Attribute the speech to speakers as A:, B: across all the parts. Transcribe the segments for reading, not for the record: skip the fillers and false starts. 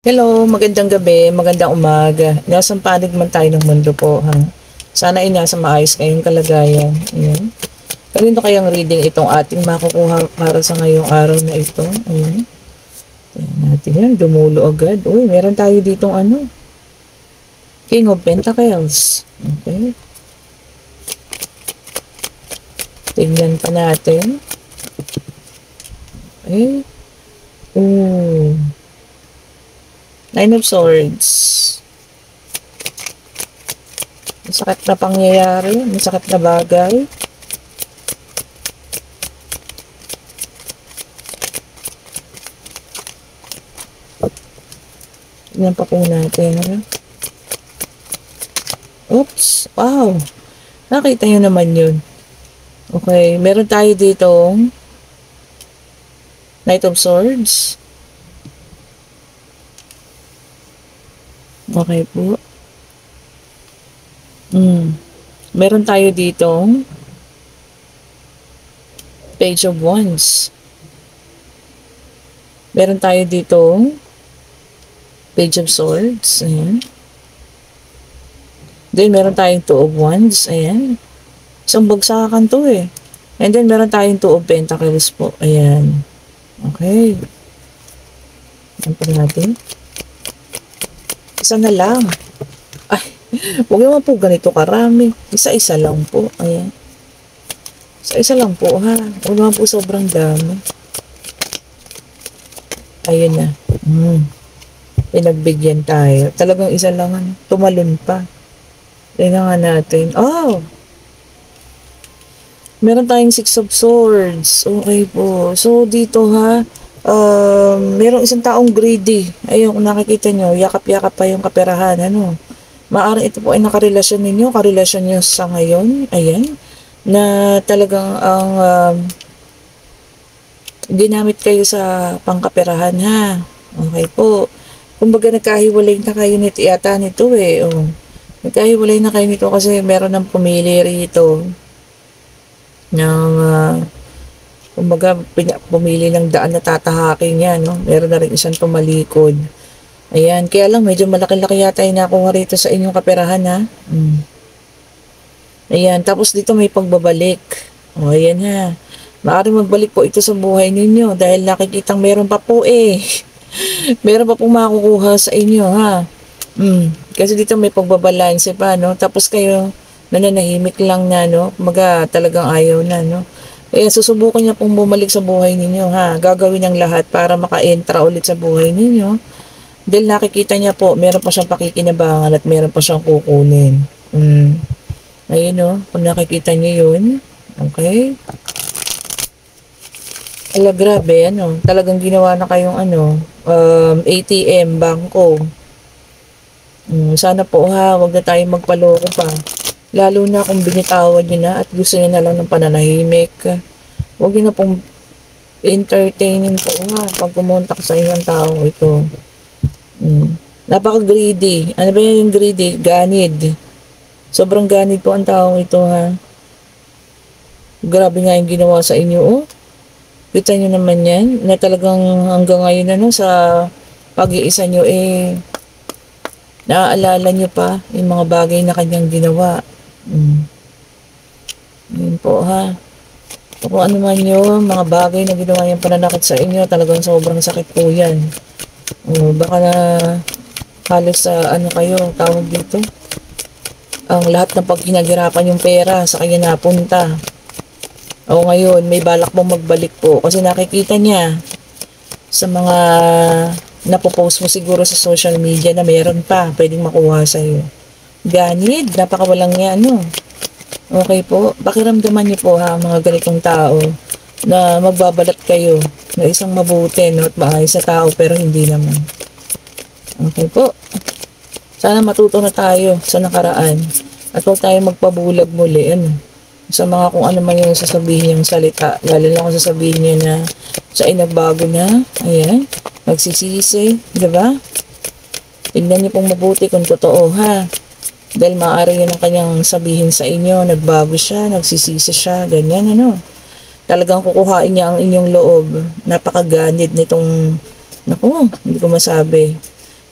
A: Hello, magandang gabi, magandang umaga. Nasaan panig man tayo ng mundo po, ha? Sana ay nasa maayos kayong kalagayan. Ayan. Kanino kayang reading itong ating makukuha para sa ngayong araw na ito? Ayan. Ayan natin yan, dumulo agad. Uy, meron tayo ditong ano, King of Pentacles. Okay. Tingnan pa natin. Okay. Ooh. Nine of Swords. Masakit na pangyayari, masakit na bagay. Tignan pa po natin. Oops! Wow! Nakita nyo naman yun. Okay, meron tayo ditong Knight of Swords. Okay po. Meron tayo ditong Page of Wands. Meron tayo ditong Page of Swords. Ayan. Then, meron tayong Two of Wands. Ayan. Isang bagsakan to eh. And then, meron tayong Two of Pentacles po. Ayan. Okay. Ayan pa natin. Isa na lang. Ay, huwag naman po ganito karami. Isa-isa lang po. Ayan. Isa-isa lang po ha. Huwag naman po sobrang dami. Ayan na. Pinagbigyan tayo. Talagang isa lang. Tumalon pa. Tingnan nga natin. Oh! Meron tayong Six of Swords. Okay po. So, dito ha. Merong isang taong greedy. Ayun, kung nakikita nyo, yakap-yakap pa yung kaperahan. Ano? Maaaring ito po ay nakarelasyon ninyo, karelasyon nyo sa ngayon. Ayan. Na talagang ang ginamit kayo sa pangkaperahan ha. Okay po. Kumbaga nagkahiwalay na kayo nito yata nito eh. Oh. Nagkahiwalay na kayo nito kasi meron ng pumili rito ng kumbaga, pumili ng daan na tatahakin niya, no? Meron na rin isang tumalikod. Ayan, kaya lang medyo malaki-laki yata yung nakuha rito sa inyong kaperahan, ha? Ayan, tapos dito may pagbabalik. O, ayan ha. Maaaring magbalik po ito sa buhay ninyo dahil nakikitang meron pa po eh. Meron pa pong makukuha sa inyo, ha? Kasi dito may pagbabalanse pa, no? Tapos kayo, nananahimik lang na, no? Kumaga, talagang ayaw na, no? Kaya susubukan niya pong bumalik sa buhay ninyo ha. Gagawin ang lahat para maka-entra ulit sa buhay ninyo. Dahil nakikita niya po, meron pa siyang pakikinabangan at meron pa siyang kukunin. Ayun o, kung nakikita niyo yun. Okay. Ala, grabe, ano. Talagang ginawa na kayong ATM, bangko. Sana po ha, wag na tayong magpaloko pa. Lalo na kung binitawan nyo na at gusto nyo na lang ng pananahimik. Huwag nyo na pong entertaining po ha pag pumunta sa inyong tao ito. Napaka-greedy. Ano ba yung greedy? Ganid. Sobrang ganid po ang taong ito ha. Grabe nga yung ginawa sa inyo oh. Kita nyo naman yan na talagang hanggang ngayon sa pag-iisa nyo naaalala nyo pa yung mga bagay na kanyang ginawa. Yun po ha. Kung ano man yun, mga bagay na ginawa yung pananakit sa inyo, talagang sobrang sakit po yan. Baka na halos sa kayo, tawag dito. Ang lahat ng paghinagirapan yung pera sa kanya napunta. O ngayon, may balak mong magbalik po kasi nakikita niya sa mga napopost mo siguro sa social media na meron pa pwedeng makuha sa'yo. Ganid, napakawalang niya, Okay po, pakiramdaman niyo po ha, mga ganitong tao na magbabalat kayo na isang mabuti at maayos sa tao pero hindi naman. Okay po. Sana matuto na tayo sa nakaraan at huwag tayo magpabulag muli, sa mga kung ano man yung sasabihin niyang salita, lalo na kung sasabihin niya na siya ay nagbago na, ayan, nagsisisi, diba? Tignan niyo pong mabuti kung totoo ha. Dahil maaari yun ang kanyang sabihin sa inyo, nagbago siya, nagsisisi siya, ganyan Talagang kukuhain niya ang inyong loob. Napakaganid nitong, naku, hindi ko masabi.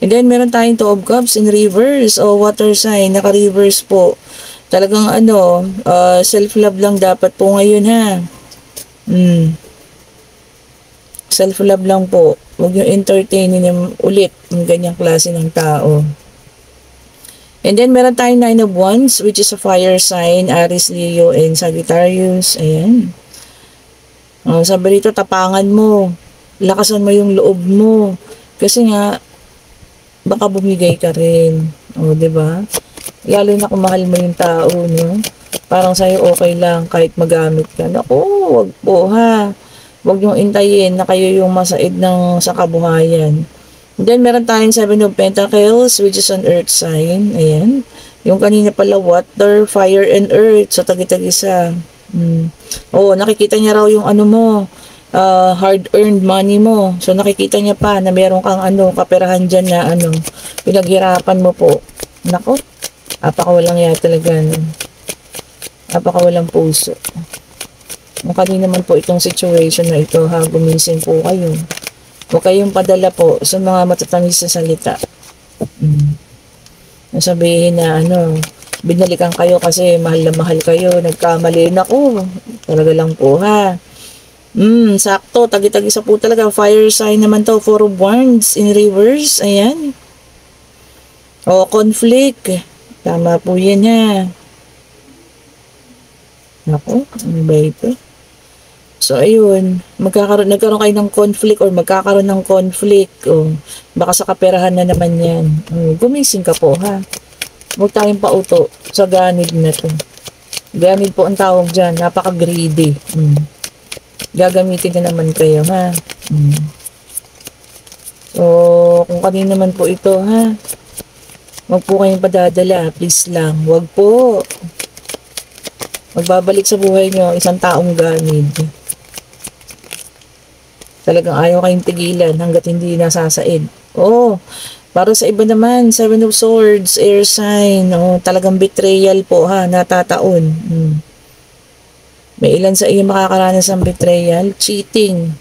A: And then, meron tayong Two of Cups in reverse o water sign, naka-reverse po. Talagang self-love lang dapat po ngayon ha. Self-love lang po. Huwag yung entertainin ulit yung ganyang klase ng tao. And then, meron tayong Nine of Wands, which is a fire sign, Aries, Leo, and Sagittarius. Ayan. Sabi rito, tapangan mo. Lakasan mo yung loob mo. Kasi nga, baka bumigay ka rin. Diba? Lalo na kung mahal mo yung tao, no? Parang sa'yo okay lang kahit magamit ka. Naku, wag po ha. Wag yung intayin na kayo yung masaid sa kabuhayan. Then, meron tayong Seven of Pentacles, which is an earth sign. Ayan. Yung kanina pala, water, fire, and earth. So, tagi-tagisa. Nakikita niya raw yung hard-earned money mo. So, nakikita niya pa na meron kang kaperahan dyan na pinaghirapan mo po. Nako, apakawalang talaga. Apakawalang puso. Kanina naman po itong situation na ito ha, gumising po kayo. Huwag kayong padala po sa mga matatamis na salita. Nasabihin na binalikan kayo kasi mahal na mahal kayo, nagkamali na ko. Talaga lang po ha. Sakto, tagi-tagisa po talaga. Fire sign naman to, Four of Wands in reverse. Ayan. Conflict. Tama po yan ha. Naku, ano ba ito? So, ayun, nagkaroon kayo ng conflict or magkakaroon ng conflict. Baka sa kaperahan na naman yan. Gumising ka po, ha? Huwag tayong pauto sa ganid na to. Ganid po ang tawag dyan. Napaka-greedy. Gagamitin na naman kayo, ha? So, kung kanina naman po ito, ha? Huwag po kayong padadala. Please lang. Huwag po. Magbabalik sa buhay nyo isang taong ganid. Talagang ayaw kayong tigilan hanggat hindi nasasaid. Para sa iba naman, Seven of Swords, air sign. Talagang betrayal po ha, natataon. May ilan sa iyo makakaranas ng betrayal, cheating,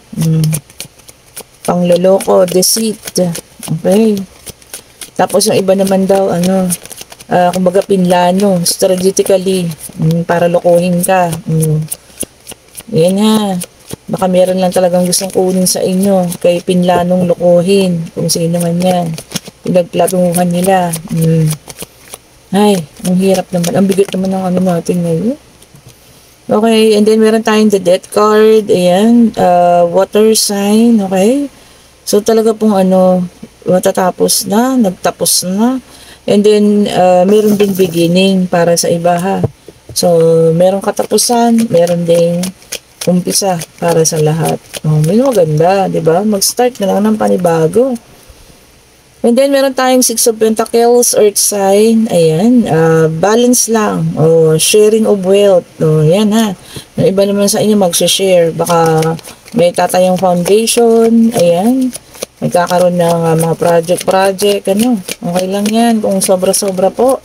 A: pangloloko, deceit. Okay. Tapos yung iba naman daw, kumbaga pinlano, strategically, para lokohin ka. Yan ha. Baka meron lang talagang gustong kunin sa inyo, kay pinlanong lokohin, kung sino man yan. Pinagplanuhan nila. Ay, ang hirap naman. Ang bigat naman ng natin ngayon. Okay, and then meron tayong the death card. Ayan, water sign. Okay. So talaga pong matatapos na, nagtapos na. And then, meron din beginning para sa iba ha. So, meron katapusan, meron ding umpisa para sa lahat. May maganda, di ba? Mag-start na lang ng panibago. And then, meron tayong Six of Pentacles, Earth sign. Ayan, balance lang. Sharing of wealth. Yan ha. Yung iba naman sa inyo mag-share. Baka may tatayong foundation. Ayan. Magkakaroon ng mga project, okay lang yan, kung sobra-sobra po,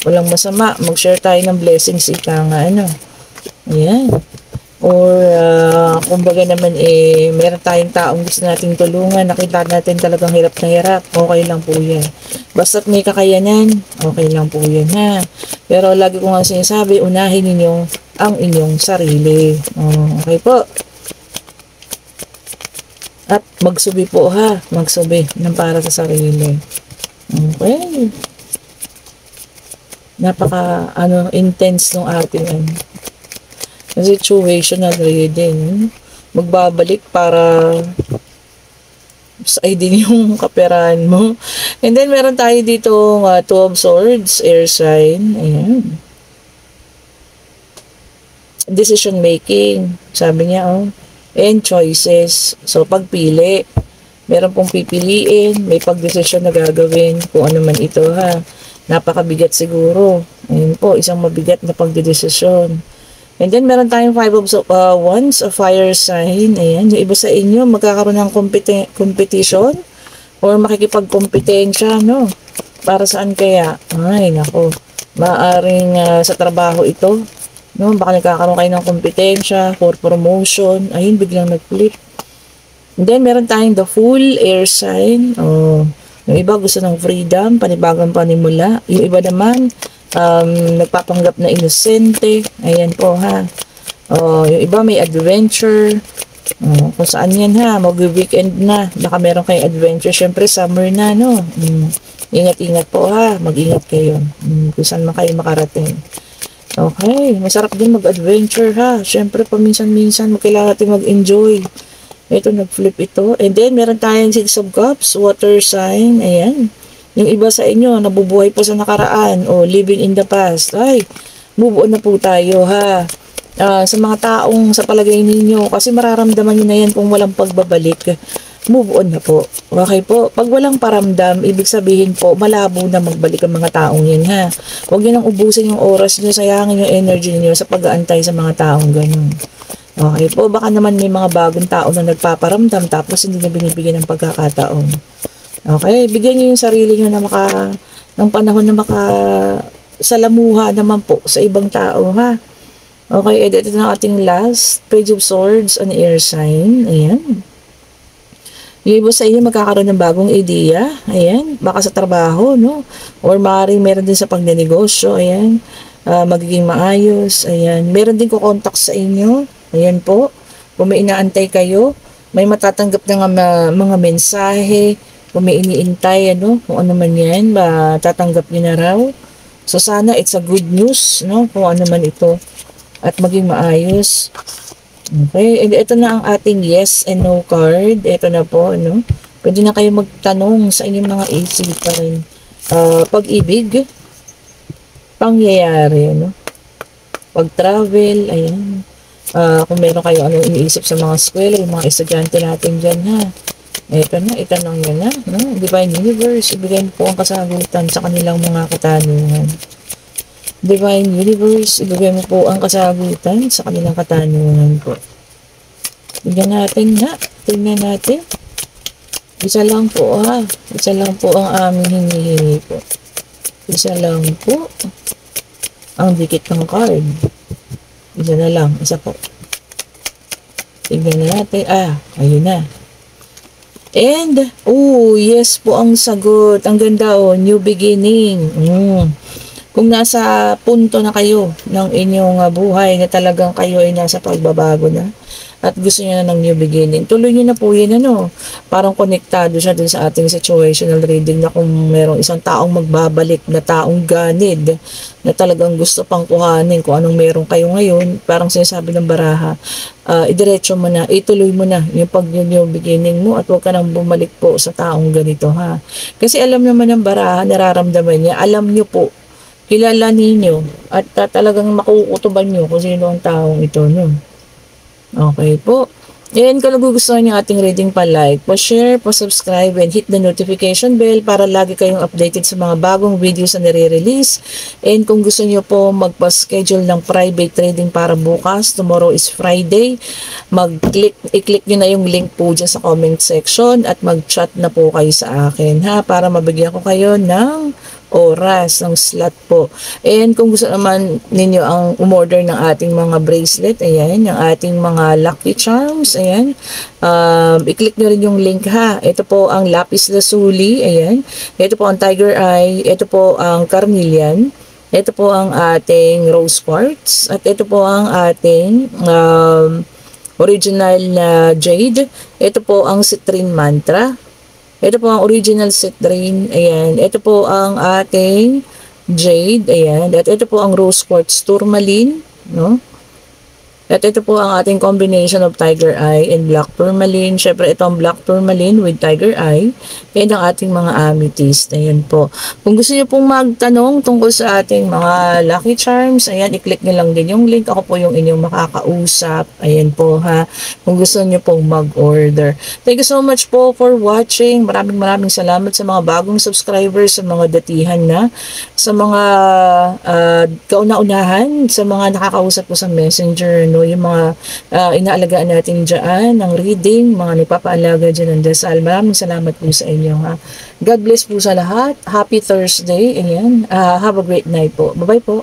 A: walang masama, mag-share tayo ng blessings, ika nga, ayan, or, kumbaga naman, meron tayong taong gusto nating tulungan, nakita natin talagang hirap na hirap, okay lang po yan, basta't may kakayanan, okay lang po yan, ha, pero lagi ko nga sinasabi, unahin ninyo ang inyong sarili, okay po. At magsubi po ha, magsubi ng para sa sarili. Okay. Napaka intense nung ating situational reading. Magbabalik para sa din yung kaperahan mo. And then meron tayo dito Two of Swords, air sign. Ayan. Decision making. Sabi niya and choices. So, pagpili. Meron pong pipiliin. May pagdesisyon na gagawin. Kung ano man ito ha. Napakabigat siguro. Ayun po, isang mabigat na pagdedesisyon. And then, meron tayong Five of Wands, a fire sign. Ayan. Yung iba sa inyo, magkakaroon ng competition or makikipagkompetensya, no? Para saan kaya? Ay, nako. Maaring sa trabaho ito. No, baka nagkakaroon kayo ng kompetensya for promotion. Ayun, biglang nag-flip. And then, meron tayong the Fool, air sign. Yung iba gusto ng freedom, panibagong panimula. Yung iba naman, nagpapanggap na inosente. Ayan po ha. Yung iba may adventure. Kung saan yan ha, mag-weekend na. Baka meron kayong adventure. Syempre, summer na, no? Ingat-ingat po ha. Mag-ingat kayo. Kung saan man kayo makarating. Okay, masarap din mag-adventure ha. Syempre, paminsan-minsan, kailangan natin mag-enjoy. Ito, nag-flip ito. And then, meron tayong Six of Cups, water sign. Ayan. Yung iba sa inyo, nabubuhay po sa nakaraan o living in the past. Ay, move on na po tayo ha. Sa mga taong sa palagay ninyo, kasi mararamdaman nyo na yan kung walang pagbabalik. Move on na po. Okay po? Pag walang paramdam, ibig sabihin po, malabo na magbalik ang mga taong yan ha. Huwag nyo nang ubusin yung oras nyo, sayangin yung energy nyo sa pag-aantay sa mga taong ganun. Okay po, baka naman may mga bagong tao na nagpaparamdam tapos hindi na binibigyan ng pagkakataon. Okay, bigyan nyo yung sarili nyo na ng panahon na salamuha naman po sa ibang tao ha. Okay, ito na ating last Page of Swords on air sign. Ayan. Yung iba sa inyo magkakaroon ng bagong idea. Ayan, baka sa trabaho, no? Or maaaring meron din sa pagnenegosyo. Ayan, magiging maayos. Ayan, meron din ko-contact sa inyo. Ayan po, kung may inaantay kayo, may matatanggap na mga mensahe, kung may iniintay, ano, kung ano man yan, matatanggap nyo na raw. So sana it's a good news, no? Kung ano man ito. At maging maayos. Okay, and ito na ang ating yes and no card. Ito na po, ano. Pwede na kayo magtanong sa inyong mga isip pa rin. Pag-ibig, pangyayari, ano. Pag-travel, ayan. Kung meron kayo anong iniisip sa mga eskwela, yung mga estudyante natin dyan, ha. Ito na, itanong nyo na, no. Divine Universe, ibigay po ang kasagutan sa kanilang mga katanungan. Divine Universe, ibigay mo po ang kasagutan sa kanilang katanungan po. Tingnan natin ha. Tingnan natin. Isa lang po ha. Isa lang po ang aming hinihingi po. Isa lang po ang dikit ng card. Isa na lang. Isa po. Tingnan natin. Ayun na. And, yes po ang sagot. Ang ganda new beginning. Kung nasa punto na kayo ng inyong buhay na talagang kayo ay nasa pagbabago na at gusto niyo na ng new beginning, tuloy niyo na po yun, ano. Parang konektado siya dun sa ating situational reading na kung merong isang taong magbabalik na taong ganid na talagang gusto pang kuhanin kung anong meron kayo ngayon, parang sinasabi ng baraha, idiretso mo na, ituloy mo na yung new beginning mo at huwag ka nang bumalik po sa taong ganito ha. Kasi alam naman ng baraha, nararamdaman niya, alam niyo po, kilala ninyo at talagang makukutuban nyo kung sino ang taong ito, no? Okay po. And kung nagugustuhan niyo ating reading, pa-like, pa-share, pa-subscribe, and hit the notification bell para lagi kayong updated sa mga bagong videos na nire-release. And kung gusto niyo po magpa-schedule ng private trading para bukas, tomorrow is Friday, i-click niyo na yung link po dyan sa comment section at mag-chat na po kayo sa akin ha, para mabigyan ko kayo ng oras ng slot po. And kung gusto naman ninyo ang umorder ng ating mga bracelet, ayan, yung ating mga lucky charms, ayan, i-click nyo rin yung link ha. Ito po ang lapis lazuli, ayan, ito po ang tiger eye, ito po ang carnelian, ito po ang ating rose quartz, at ito po ang ating original na jade, ito po ang citrine mantra. Ito po ang original citrine, ayan. Ito po ang ating jade, ayan. At ito po ang rose quartz tourmaline, no? At ito po ang ating combination of tiger eye and black tourmaline. Syempre ito ang black tourmaline with tiger eye. And ang ating mga amethyst. Ayan po. Kung gusto niyo pong magtanong tungkol sa ating mga lucky charms, ayan, i-click niyo lang din yung link. Ako po yung inyong makakausap. Ayan po ha. Kung gusto niyo pong mag-order. Thank you so much po for watching. Maraming salamat sa mga bagong subscribers, sa mga datihan na, sa mga kauna-unahan, sa mga nakakausap ko sa messenger, no? Yung mga inaalagaan natin dyan, ng reading, mga nagpapaalaga dyan ng dasal. Maraming salamat po sa inyo ha. God bless po sa lahat. Happy Thursday. Ayan. Have a great night po. Bye-bye po.